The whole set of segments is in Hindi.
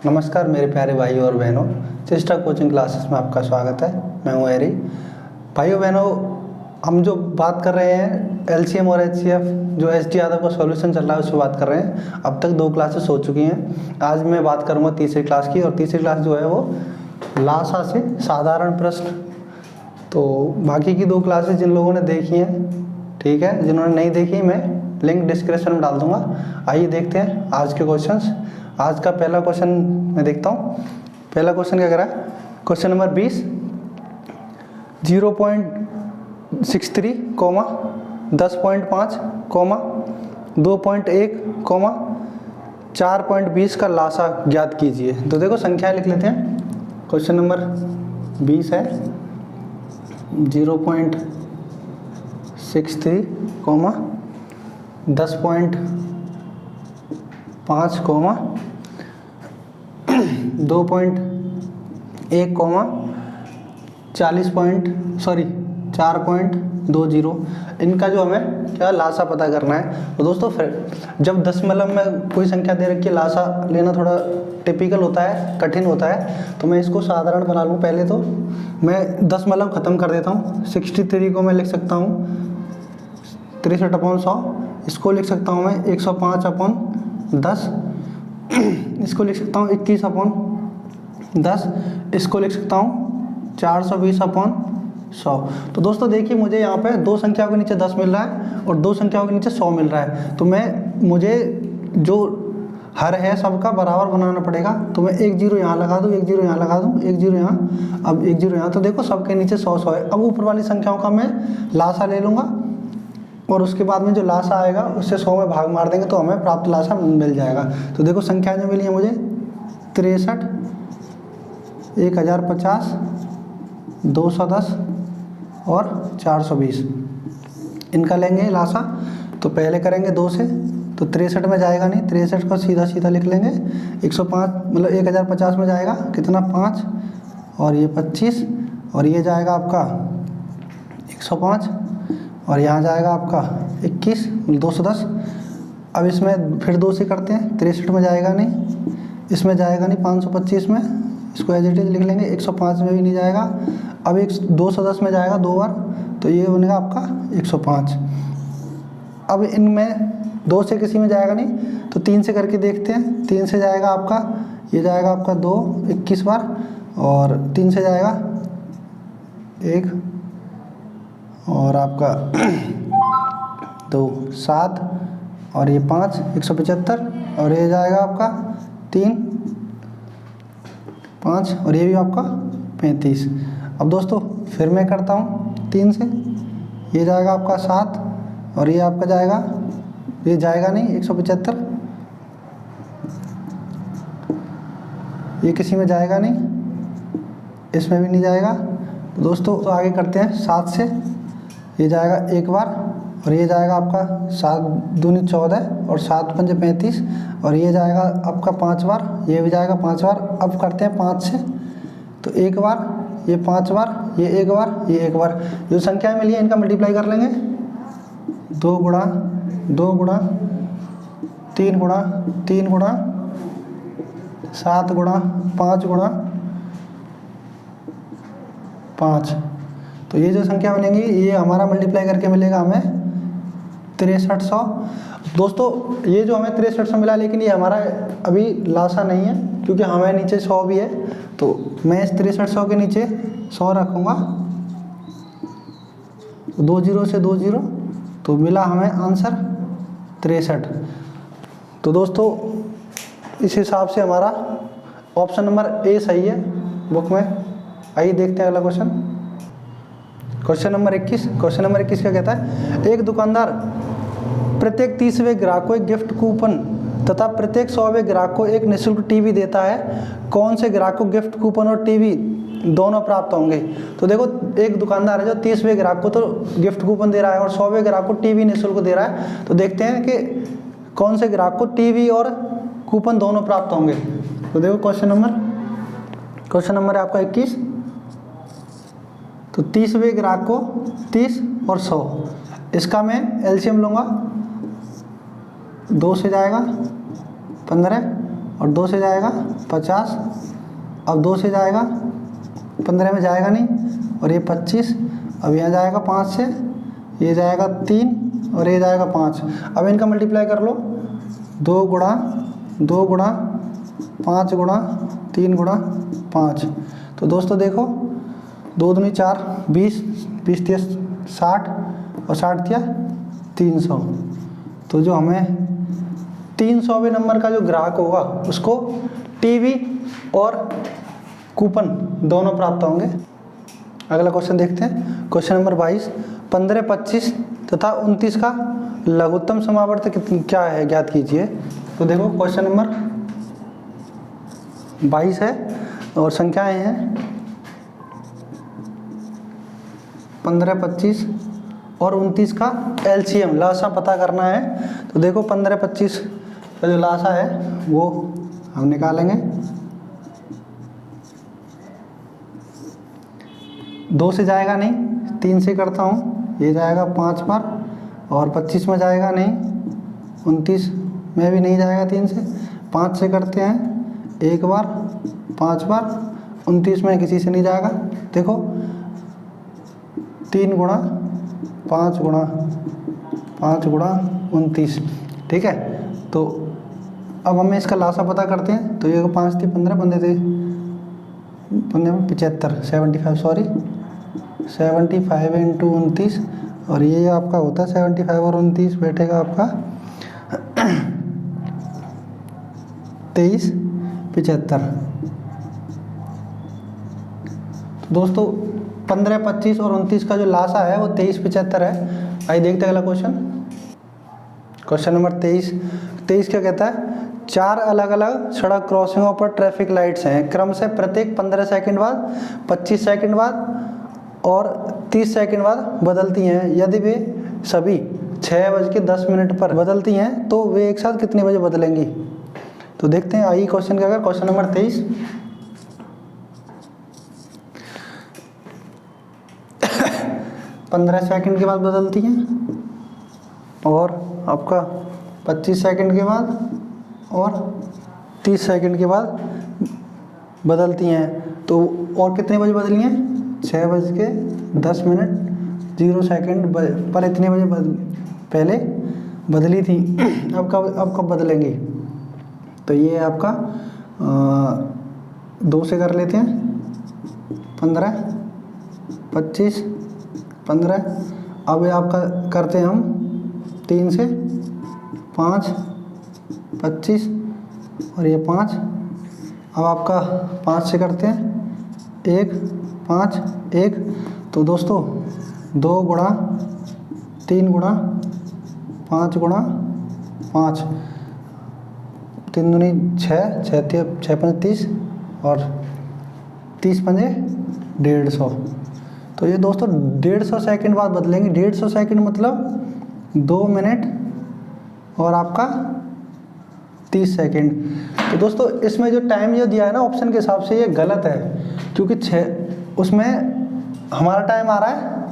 नमस्कार मेरे प्यारे भाइयों और बहनों, चेस्टा कोचिंग क्लासेस में आपका स्वागत है। मैं हूँ एरी। भाइयों बहनों, हम जो बात कर रहे हैं एलसीएम और एचसीएफ, जो एसडी यादव का सॉल्यूशन चल रहा है उससे बात कर रहे हैं। अब तक 2 क्लासेस हो चुकी हैं। आज मैं बात करूँगा तीसरी क्लास की, और तीसरी क्लास जो है वो लासा से साधारण प्रश्न। तो बाकी की 2 क्लासेस जिन लोगों ने देखी हैं, ठीक है, जिन्होंने नहीं देखी मैं लिंक डिस्क्रिप्शन में डाल दूंगा। आइए देखते हैं आज के क्वेश्चंस। आज का पहला क्वेश्चन मैं देखता हूँ। पहला क्वेश्चन क्या कह रहा है? क्वेश्चन नंबर 20, 0.63, 10.5, 2.1, 4.20 का लासा ज्ञात कीजिए। तो देखो संख्याएं लिख लेते हैं। क्वेश्चन नंबर 20 है 0.63, 10.5, 2.1, 4.20। इनका जो हमें क्या लासा पता करना है। तो दोस्तों फिर जब दशमलव में कोई संख्या दे रखी है, लासा लेना थोड़ा टिपिकल होता है, कठिन होता है। तो मैं इसको साधारण बना लूँ। पहले तो मैं दशमलव ख़त्म कर देता हूँ। 63 को मैं लिख सकता हूँ 63/100। इसको लिख सकता हूँ मैं 105/10। इसको लिख सकता हूँ 21/10। इसको लिख सकता हूँ 420/100। तो दोस्तों देखिए, मुझे यहाँ पे 2 संख्याओं के नीचे 10 मिल रहा है और 2 संख्याओं के नीचे 100 मिल रहा है। तो मुझे जो हर है सबका बराबर बनाना पड़ेगा। तो मैं 1 0 यहाँ लगा दूँ, 1 0 यहाँ लगा दूँ, 1 0 यहाँ, अब 1 0 यहाँ। तो देखो सबके नीचे 100 है। अब ऊपर वाली संख्याओं का मैं लासा ले लूँगा और उसके बाद में जो लासा आएगा उससे 100 में भाग मार देंगे तो हमें प्राप्त लासा मिल जाएगा। तो देखो संख्याएं जो मिली है मुझे 63, 1050, 210 और 420। इनका लेंगे लासा। तो पहले करेंगे 2 से, तो 63 में जाएगा नहीं, 63 को सीधा सीधा लिख लेंगे। 105 मतलब 1050 में जाएगा कितना, 5, और ये 25, और ये जाएगा आपका 105, और यहाँ जाएगा आपका 21, 210। अब इसमें फिर 2 से करते हैं। 63 में जाएगा नहीं, इसमें जाएगा नहीं, 525 में, इसको एज इट इज लिख लेंगे। 105 में भी नहीं जाएगा। अब 210 में जाएगा 2 बार, तो ये बनेगा आपका 105। अब इनमें 2 से किसी में जाएगा नहीं, तो 3 से करके देखते हैं। 3 से जाएगा आपका, ये जाएगा आपका 2, 21 बार, और 3 से जाएगा 1, और आपका 2, 7, और ये 5, 175, और ये जाएगा आपका 3, 5, और ये भी आपका 35। अब दोस्तों फिर मैं करता हूँ 3 से, ये जाएगा आपका 7, और ये आपका जाएगा, ये जाएगा नहीं 175, ये किसी में जाएगा नहीं, इसमें भी नहीं जाएगा। तो दोस्तों तो आगे करते हैं 7 से। ये जाएगा 1 बार, और ये जाएगा आपका 7 दूनी 14, और 7 पंजे 35, और ये जाएगा आपका 5 बार, ये भी जाएगा 5 बार। अब करते हैं 5 से, तो 1 बार, ये 5 बार, ये 1 बार, ये 1 बार। जो संख्याएं मिली है इनका मल्टीप्लाई कर लेंगे। 2 गुणा 2 गुणा 3 गुणा 3 गुणा 7 गुणा 5 गुणा 5। तो ये जो संख्या बनेंगी ये हमारा मल्टीप्लाई करके मिलेगा हमें 6300। दोस्तों ये जो हमें 6300 मिला, लेकिन ये हमारा अभी लासा नहीं है, क्योंकि हमें नीचे 100 भी है। तो मैं इस 6300 के नीचे 100 रखूँगा, 2 0 से 2 0, तो मिला हमें आंसर 63। तो दोस्तों इस हिसाब से हमारा ऑप्शन नंबर ए सही है बुक में। आइए देखते हैं अगला question. Question number 21। Question number 21 क्या कहता है? एक दुकानदार प्रत्येक 30वें ग्राहक को एक गिफ्ट कूपन तथा प्रत्येक 100वें ग्राहक को एक निःशुल्क टीवी देता है। कौन से ग्राहक को गिफ्ट कूपन और टीवी दोनों प्राप्त होंगे? तो देखो एक दुकानदार है जो 30वें ग्राहक को तो गिफ्ट कूपन दे रहा है और 100वें ग्राहक को टीवी निःशुल्क दे रहा है। तो देखते हैं कि कौन से ग्राहक को टीवी और कूपन दोनों प्राप्त होंगे। तो देखो क्वेश्चन नंबर है आपका 21। तो 30वें ग्राहक को 30 और 100, इसका मैं एलसीएम लूँगा। 2 से जाएगा 15, और 2 से जाएगा 50, अब 2 से जाएगा 15 में जाएगा नहीं, और ये 25, अब यहाँ जाएगा 5 से, ये जाएगा 3 और ये जाएगा 5। अब इनका मल्टीप्लाई कर लो, 2 गुणा 5 गुणा 3 गुणा 5। तो दोस्तों देखो 2 दूनी 4, 20, 20 30 60 और 60 दिया 300। तो जो हमें 300वें नंबर का जो ग्राहक होगा उसको टीवी और कूपन दोनों प्राप्त होंगे। अगला क्वेश्चन देखते हैं, क्वेश्चन नंबर 22। 15, 25 तथा 29 का लघुत्तम समावर्त क्या है, ज्ञात कीजिए। तो देखो क्वेश्चन नंबर 22 है और संख्याएं हैं 15, 25 और 29 का एलसीएम लासा पता करना है। तो देखो 15, 25 का जो लासा है वो हम निकालेंगे। 2 से जाएगा नहीं, 3 से करता हूँ, ये जाएगा 5 बार, और 25 में जाएगा नहीं, 29 में भी नहीं जाएगा 3 से। 5 से करते हैं 1 बार, 5 बार, 29 में किसी से नहीं जाएगा। देखो 3 गुणा 5 गुणा 5 गुणा 29, ठीक है। तो अब हमें इसका लासा पता करते हैं। तो ये 5 थी 15, 15 थे 75, 75 सॉरी 75 इंटू 29, और ये आपका होता है 75 और 29 बैठेगा आपका 23 75। तो दोस्तों 15, 25 और 29 का जो लासा है वो 23 75 है। आइए देखते हैं अगला क्वेश्चन, क्वेश्चन नंबर 23। 23 क्या कहता है, 4 अलग अलग सड़क क्रॉसिंगों पर ट्रैफिक लाइट्स हैं, क्रम से प्रत्येक 15 सेकंड बाद, 25 सेकंड बाद और 30 सेकंड बाद बदलती हैं। यदि वे सभी 6:10 पर बदलती हैं तो वे एक साथ कितने बजे बदलेंगी। तो देखते हैं आइए क्वेश्चन क्या, क्वेश्चन नंबर 23। 15 सेकंड के बाद बदलती हैं और आपका 25 सेकंड के बाद और 30 सेकंड के बाद बदलती हैं। तो और कितने बजे बदली हैं, 6:10 पर इतने बजे पहले बदली थी। अब कब बदलेंगी। तो ये आपका 2 से कर लेते हैं, 15 25 15। अब ये आपका करते हैं हम 3 से 5 25 और ये 5। अब आपका 5 से करते हैं 1 5 1। तो दोस्तों 2 गुणा 3 गुणा 5 गुणा 5, 3 दूनी 6, 6 5 30 और 30 पंजे 150। तो ये दोस्तों 150 सेकंड बाद बदलेंगे। 150 सेकंड मतलब 2 मिनट और आपका 30 सेकंड। तो दोस्तों इसमें जो टाइम जो दिया है ना ऑप्शन के हिसाब से ये गलत है, क्योंकि उसमें हमारा टाइम आ रहा है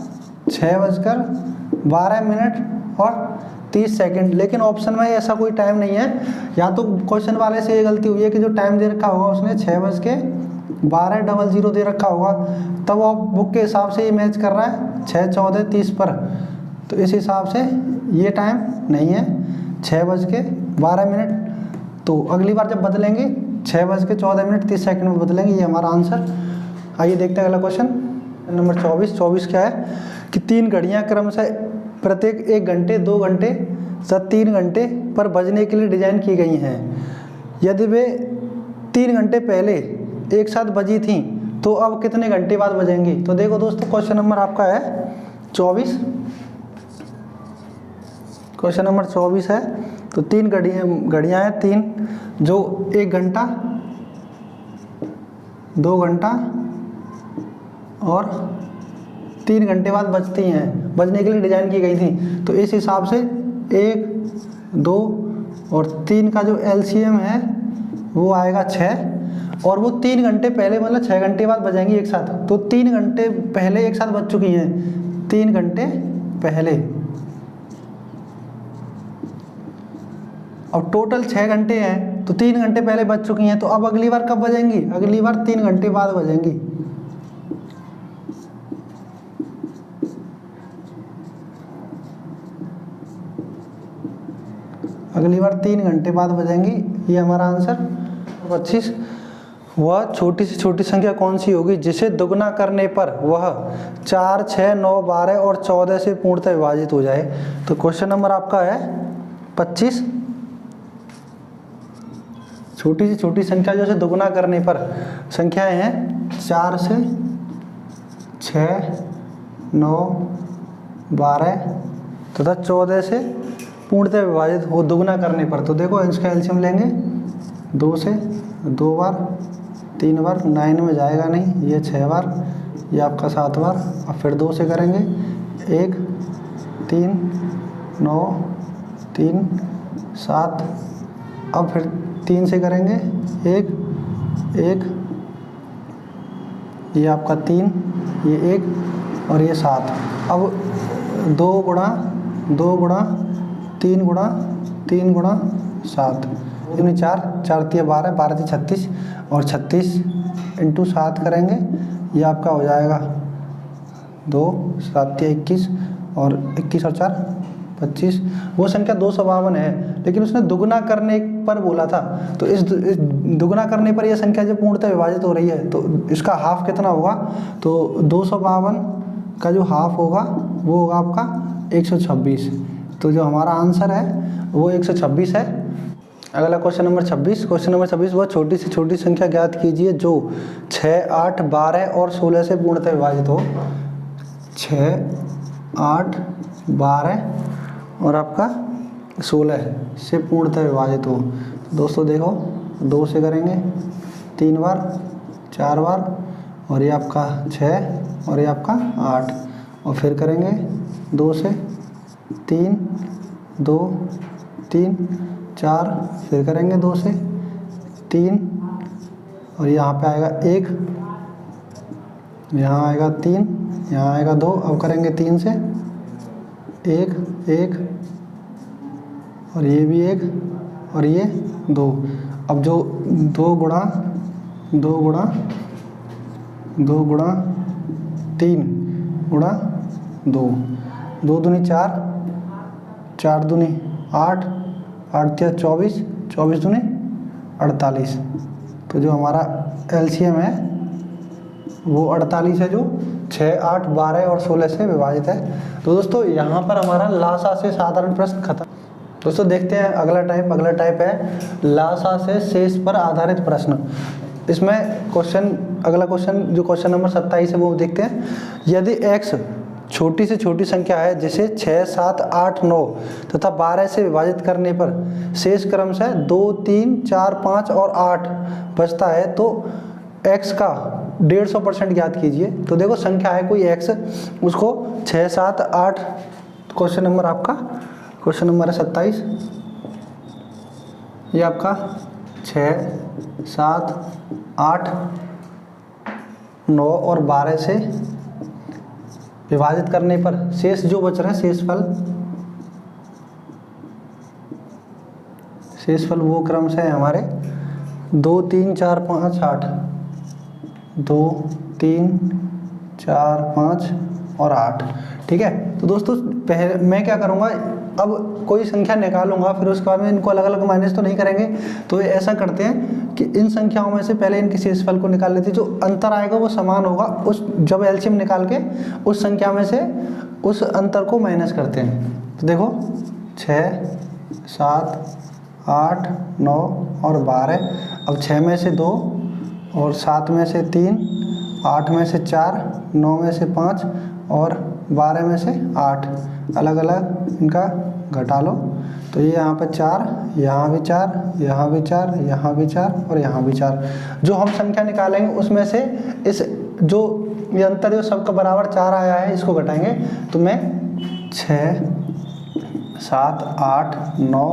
6:12 और 30 सेकंड, लेकिन ऑप्शन में ऐसा कोई टाइम नहीं है। या तो क्वेश्चन वाले से ये गलती हुई है कि जो टाइम दे रखा होगा उसने 6:12:00 दे रखा होगा, तब वो बुक के हिसाब से ये मैच कर रहा है 6:14:30 पर। तो इस हिसाब से ये टाइम नहीं है 6:12। तो अगली बार जब बदलेंगे 6:14:30 में बदलेंगे। ये हमारा आंसर। आइए देखते हैं अगला क्वेश्चन नंबर 24। 24 क्या है कि 3 घड़ियां क्रम से प्रत्येक 1 घंटे 2 घंटे तथा 3 घंटे पर बजने के लिए डिजाइन की गई हैं। यदि वे 3 घंटे पहले एक साथ बजी थी तो अब कितने घंटे बाद बजेंगी। तो देखो दोस्तों क्वेश्चन नंबर आपका है 24। क्वेश्चन नंबर 24 है। तो 3 घड़ियां हैं 3, जो 1 घंटा 2 घंटा और 3 घंटे बाद बजती हैं, बजने के लिए डिजाइन की गई थी। तो इस हिसाब से 1 2 और 3 का जो एलसीएम है वो आएगा 6, और वो 3 घंटे पहले मतलब 6 घंटे बाद बजेंगी एक साथ। तो 3 घंटे पहले एक साथ बज चुकी हैं, 3 घंटे पहले। अब टोटल 6 घंटे हैं तो 3 घंटे पहले बज चुकी हैं, तो अब अगली बार कब बजेंगी? अगली बार 3 घंटे बाद बजेंगी। अगली बार 3 घंटे बाद बजेंगी। ये हमारा आंसर 25। वह छोटी से छोटी संख्या कौन सी होगी जिसे दुगना करने पर वह 4, 6, 9, 12 और 14 से पूर्णतः विभाजित हो जाए? तो क्वेश्चन नंबर आपका है 25। छोटी से छोटी संख्या जो से दुगना करने पर संख्याएं हैं 4 से 6, 9, 12 तथा 14 से पूर्णतः विभाजित हो दुगना करने पर। तो देखो इसका एलसीएम लेंगे 2 से 2 बार, 3 बार, 9 में जाएगा नहीं, ये 6 बार, ये आपका 7 बार। अब फिर 2 से करेंगे 1, 3, 9, 3, 7। अब फिर 3 से करेंगे 1, 1, ये आपका 3, ये 1 और ये 7। अब 2 गुणा 2 गुणा 3 गुणा 3 गुणा 7, 4, 4 तिया 12, 12 तिया 36 और 36 इंटू 7 करेंगे, ये आपका हो जाएगा 2, 7 तिया 21 और 21 और 4 25। वो संख्या 252 है, लेकिन उसने दुगना करने पर बोला था। तो इस दुगना करने पर यह संख्या जब पूर्णतः विभाजित हो रही है तो इसका हाफ कितना होगा? तो 252 का जो हाफ होगा वो होगा आपका 126। तो जो हमारा आंसर है वो 126 है। अगला क्वेश्चन नंबर 26। क्वेश्चन नंबर 26, वह छोटी से छोटी संख्या ज्ञात कीजिए जो 6, 8, 12 और 16 से पूर्णतः विभाजित हो। 6, 8, 12 और आपका 16 से पूर्णतः विभाजित हो। दोस्तों देखो 2 से करेंगे 3 बार, 4 बार और ये आपका 6 और ये आपका 8 और फिर करेंगे 2 से 3, 2, 3, 4 फिर करेंगे 2 से 3 और यहाँ पे आएगा 1, यहाँ आएगा 3, यहाँ आएगा 2। अब करेंगे 3 से 1, 1 और ये भी 1 और ये 2। अब जो 2 गुणा 2 गुणा 2 गुणा 3 गुणा 2, 2 दूनी 4, 4 दूनी 8, 8 तिया 24, 24 दूनी 48। तो जो हमारा एलसीएम है वो 48 है, जो 6, 8, 12 और 16 से विभाजित है। तो दोस्तों यहाँ पर हमारा लासा से साधारण प्रश्न खत्म। दोस्तों देखते हैं अगला टाइप। अगला टाइप है लासा से शेष पर आधारित प्रश्न। इसमें अगला क्वेश्चन जो क्वेश्चन नंबर 27 है वो देखते हैं। यदि x छोटी से छोटी संख्या है जिसे 6, 7, 8, 9 तथा 12 से विभाजित करने पर शेष क्रम से 2, 3, 4, 5 और 8 बचता है, तो x का 150% ज्ञात कीजिए। तो देखो संख्या है कोई x, उसको 6, 7, 8, क्वेश्चन नंबर आपका क्वेश्चन नंबर है 27। ये आपका 6, 7, 8, 9 और 12 से विभाजित करने पर शेष जो बच रहा है शेषफल वो क्रम से है हमारे 2, 3, 4, 5, 8, 2, 3, 4, 5 और 8। ठीक है। तो दोस्तों पहले मैं क्या करूँगा, अब कोई संख्या निकालूंगा, फिर उसके बाद में इनको अलग अलग माइनस तो नहीं करेंगे। तो ऐसा करते हैं कि इन संख्याओं में से पहले इनके शेषफल को निकाल लेते हैं, जो अंतर आएगा वो समान होगा। उस जब एलसीएम निकाल के उस संख्या में से उस अंतर को माइनस करते हैं। तो देखो 6, 7, 8, 9 और 12। अब 6 में से 2 और 7 में से 3, 8 में से 4, 9 में से 5 और 12 में से 8 अलग अलग इनका घटा लो। तो ये यहाँ पे 4, यहाँ भी 4, यहाँ भी 4, यहाँ भी 4 और यहाँ भी 4। जो हम संख्या निकालेंगे उसमें से इस जो ये अंतर जो सबका बराबर 4 आया है इसको घटाएंगे। तो मैं 6, 7, 8, 9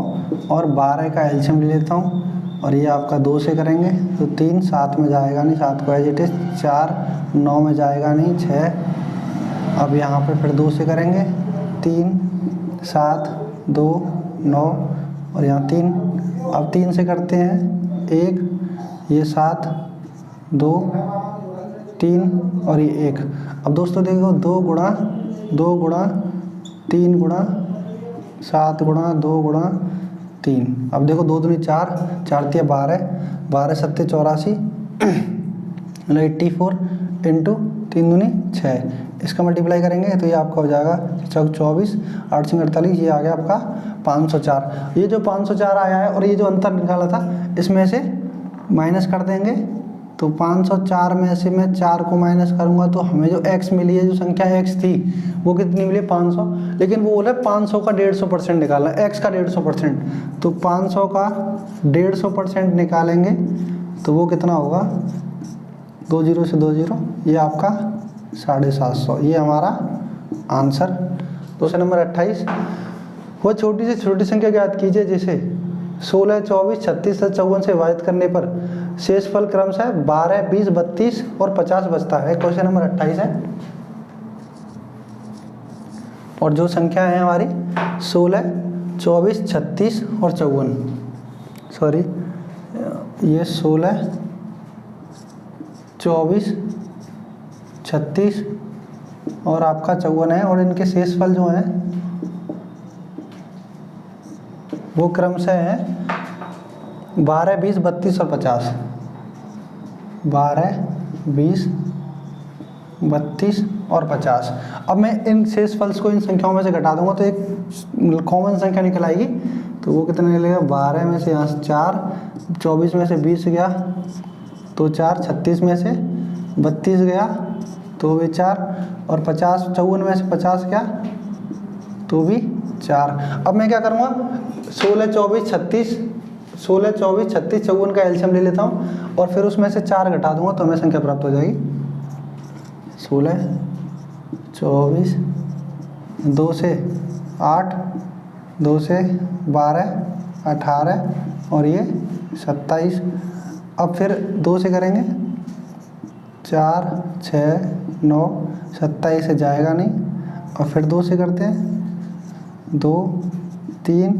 और 12 का एलसीएम ले लेता हूँ और ये आपका 2 से करेंगे तो 3, 7 में जाएगा नहीं, 7 को एज इट इज, 4, 9 में जाएगा नहीं, 6। अब यहाँ पे फिर 2 से करेंगे 3, 7, 2, 9 और यहाँ 3 अब 3 से करते हैं 1, ये 7, 2, 3 और ये 1। अब दोस्तों देखो 2 गुणा 3 गुणा 7 गुणा 2 गुणा 3। अब देखो 2 दूनी 4, 4 तिया 12, 12 सत्ते 84, मतलब 84 इंटू 3 दूनी 6। इसका मल्टीप्लाई करेंगे तो ये आपका हो जाएगा 24, 8 से 48, ये आ गया आपका 504। ये जो 504 आया है और ये जो अंतर निकाला था इसमें से माइनस कर देंगे, तो 504 में से मैं 4 को माइनस करूंगा तो हमें जो x मिली है, जो संख्या x थी वो कितनी मिली 500, लेकिन वो बोले 500 का 150% निकालना, x का 150%, तो 500 का 150% निकालेंगे तो वो कितना होगा, 2 0 से 2 0, ये आपका 750, ये हमारा आंसर। क्वेश्चन नंबर 28, वो छोटी से छोटी संख्या ज्ञात कीजिए जिसे 16, 24, 36 से 54 से विभाजित करने पर शेषफल क्रमशः 12, 20, 32 और 50 बचता है। क्वेश्चन नंबर 28 है, और जो संख्या है हमारी 16, 24, 36 और 54, सॉरी ये 16, 24, 36 और आपका 54 है, और इनके शेषफल जो हैं वो क्रमशः है 12, 20, 32 और 50। 12, 20, 32 और 50। अब मैं इन शेषफल को इन संख्याओं में से घटा दूंगा तो एक कॉमन संख्या निकल आएगी, तो वो कितना निकलेगा, 12 में से यहाँ से 4, 24 में से 20 गया तो 4, 36 में से 32 गया तो भी 4, और 54 में से 50 गया तो भी 4। अब मैं क्या करूँगा, 16, 24, 36, 54 का एलसीएम ले लेता हूँ और फिर उसमें से 4 घटा दूंगा तो हमें संख्या प्राप्त हो जाएगी 16, 24, 2 से 8, 2 से 12, 18 और ये 27। अब फिर 2 से करेंगे 4, 6, 9, 27 से जाएगा नहीं, और फिर 2 से करते हैं 2, 3,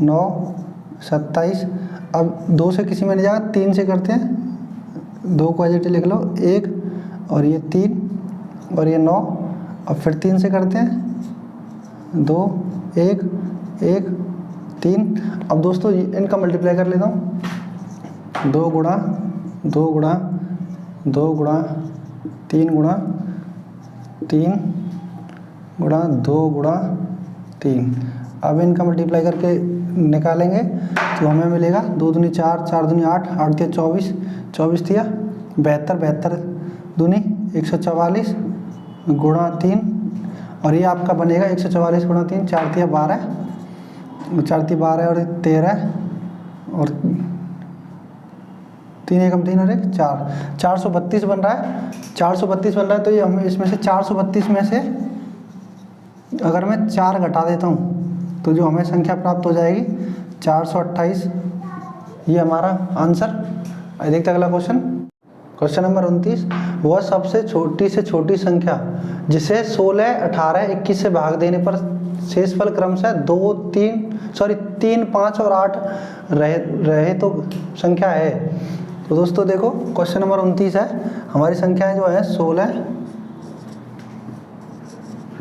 9, 27। अब 2 से किसी में नहीं जाएगा, 3 से करते हैं, 2 को एज लिख लो, 1 और ये 3 और ये 9, अब फिर 3 से करते हैं 2, 1, 1, 3। अब दोस्तों इनका मल्टीप्लाई कर लेता हूँ, 2 गुणा 2 गुणा 2 गुणा 3 गुणा 3 गुणा 2 गुणा 3। अब इनका मल्टीप्लाई करके निकालेंगे तो हमें मिलेगा 2 दूनी 4, 4 दूनी 8, 8 दिया 24, 24 दिया 72, 72 दूनी 144 गुणा 3, और ये आपका बनेगा 144 गुणा 3, 4 दिया 12, 4 दिया 12 और 13 और 3 एकम 3 और 1 4, 432 बन रहा है, 432 बन रहा है। तो ये हम इसमें से 432 में से अगर मैं 4 घटा देता हूँ तो जो हमें संख्या प्राप्त हो जाएगी 428, ये हमारा आंसर। देखते अगला क्वेश्चन, क्वेश्चन नंबर 29, वह सबसे छोटी से छोटी संख्या जिसे 16, 18, 21 से भाग देने पर शेषफल क्रमशः 3, 5 और 8 रहे तो संख्या है। तो दोस्तों देखो क्वेश्चन नंबर 29 है, हमारी संख्याएं जो है 16,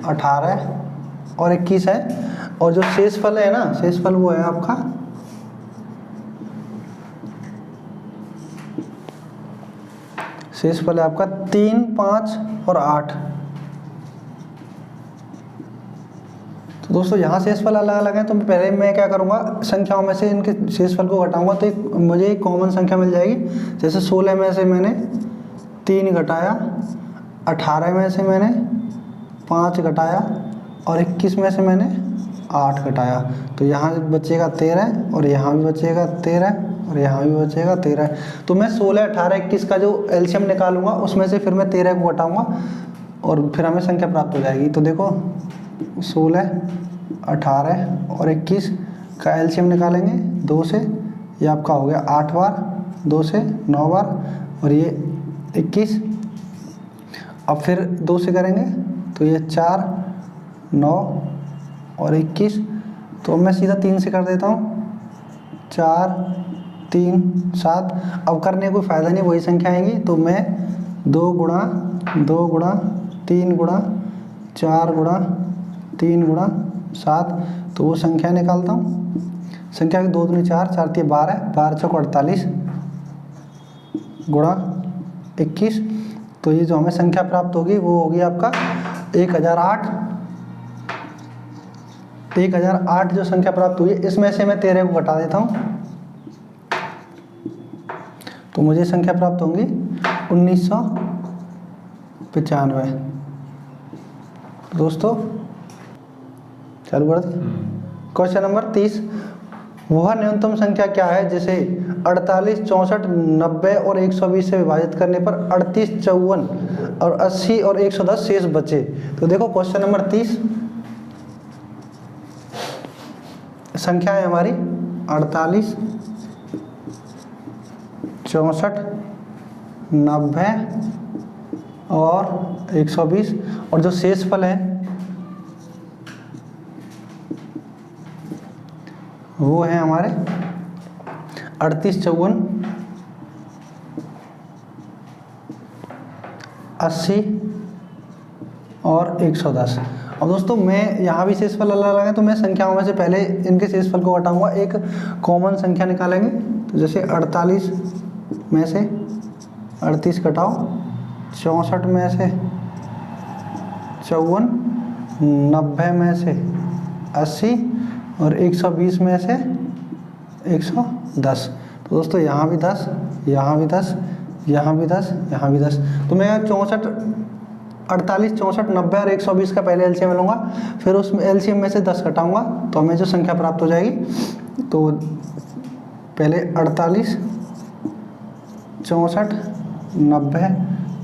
18 और 21 है, और जो शेषफल है ना, शेषफल वो है आपका शेषफल है आपका 3, 5 और 8। तो दोस्तों यहाँ शेषफल अलग अलग है, तो पहले मैं क्या करूँगा, संख्याओं में से इनके शेषफल को घटाऊंगा तो मुझे एक कॉमन संख्या मिल जाएगी। जैसे 16 में से मैंने 3 घटाया, 18 में से मैंने 5 घटाया और 21 में से मैंने 8 घटाया, तो यहाँ बचेगा 13 और यहाँ भी बचेगा 13 और यहाँ भी बचेगा 13। तो मैं 16, 18, 21 का जो एलसीएम निकालूंगा उसमें से फिर मैं 13 को घटाऊंगा और फिर हमें संख्या प्राप्त हो जाएगी। तो देखो 16, 18 और 21 का एलसीएम निकालेंगे 2 से, ये आपका हो गया 8 बार, 2 से 9 बार और ये 21। अब फिर 2 से करेंगे तो ये 4, 9 और 21। तो मैं सीधा 3 से कर देता हूँ, 4 3 7। अब करने का कोई फ़ायदा नहीं, वही संख्या आएंगी। तो मैं 2 गुणा 2 गुणा 3 गुणा 4 गुणा 3 गुणा 7, तो वो संख्या निकालता हूँ। संख्या की 2 दूनी 4, 4 3 12, 12 चौक 48 गुणा 21। तो ये जो हमें संख्या प्राप्त होगी वो होगी आपका 1008 जो संख्या प्राप्त हुई है। इसमें से मैं 13 को घटा देता हूँ, तो मुझे संख्या प्राप्त होंगी 1995। दोस्तों चालू कर दें। क्वेश्चन नंबर 30, वह न्यूनतम संख्या क्या है जिसे 48, 64, 90 और 120 से विभाजित करने पर 38, 54 और 80 और 110 शेष बचे। तो देखो क्वेश्चन नंबर 30, संख्या है हमारी 48, 64, 90 और 120 और जो शेषफल है वो है हमारे 38, 54, 80 और 110। अब दोस्तों मैं यहाँ भी शेषफल अलग अलग है, तो मैं संख्याओं में से पहले इनके शेषफल को घटाऊंगा, एक कॉमन संख्या निकालेंगे। तो जैसे 48 में से 38 घटाओ, 64 में से 54, 90 में से 80 और 120 में से 110। तो दोस्तों यहाँ भी 10, यहाँ भी 10, यहाँ भी 10, यहाँ भी 10। तो मैं 48, 64, 90 और 120 का पहले एलसीएम लूँगा, फिर उस एलसीएम में से 10 घटाऊँगा, तो हमें जो संख्या प्राप्त हो जाएगी। तो पहले 48, 64, 90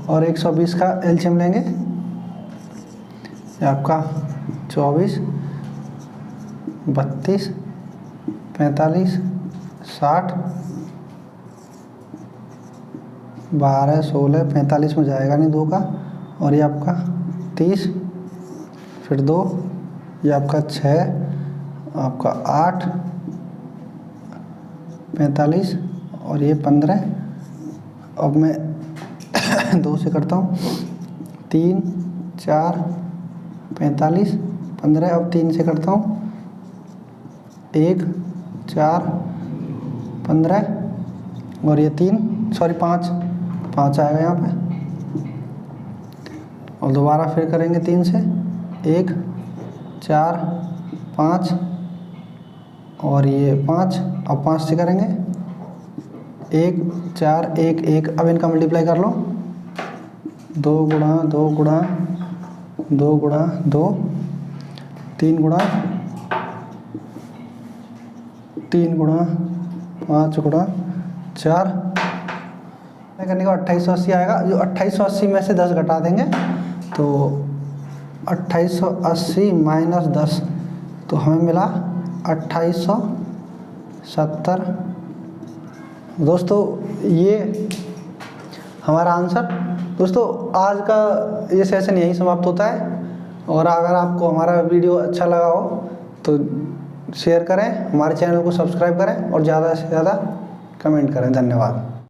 और 120 का एलसीएम लेंगे, आपका 24, 32, 45, 60, 12, 16, 45 में जाएगा नहीं 2 का, और ये आपका 30, फिर 2, ये आपका 6, आपका 8, 45 और ये 15। अब मैं 2 से करता हूँ, 3, 4, 45, 15। अब 3 से करता हूँ, 1, 4, 15 और ये 5 आएगा यहाँ पे। और दोबारा फिर करेंगे 3 से, 1, 4, 5 और ये 5। अब 5 से करेंगे, 1, 4, 1, 1। अब इनका मल्टीप्लाई कर लो, 2 गुणा 2 गुणा 2 गुणा 2, 3 गुणा 3 गुणा 5 गुणा 4 करने का 2880 आएगा। जो 2880 में से 10 घटा देंगे, तो 2880 माइनस 10, तो हमें मिला 2870। दोस्तों ये हमारा आंसर। दोस्तों आज का ये सेशन यहीं समाप्त होता है, और अगर आपको हमारा वीडियो अच्छा लगा हो तो शेयर करें, हमारे चैनल को सब्सक्राइब करें और ज़्यादा से ज़्यादा कमेंट करें। धन्यवाद।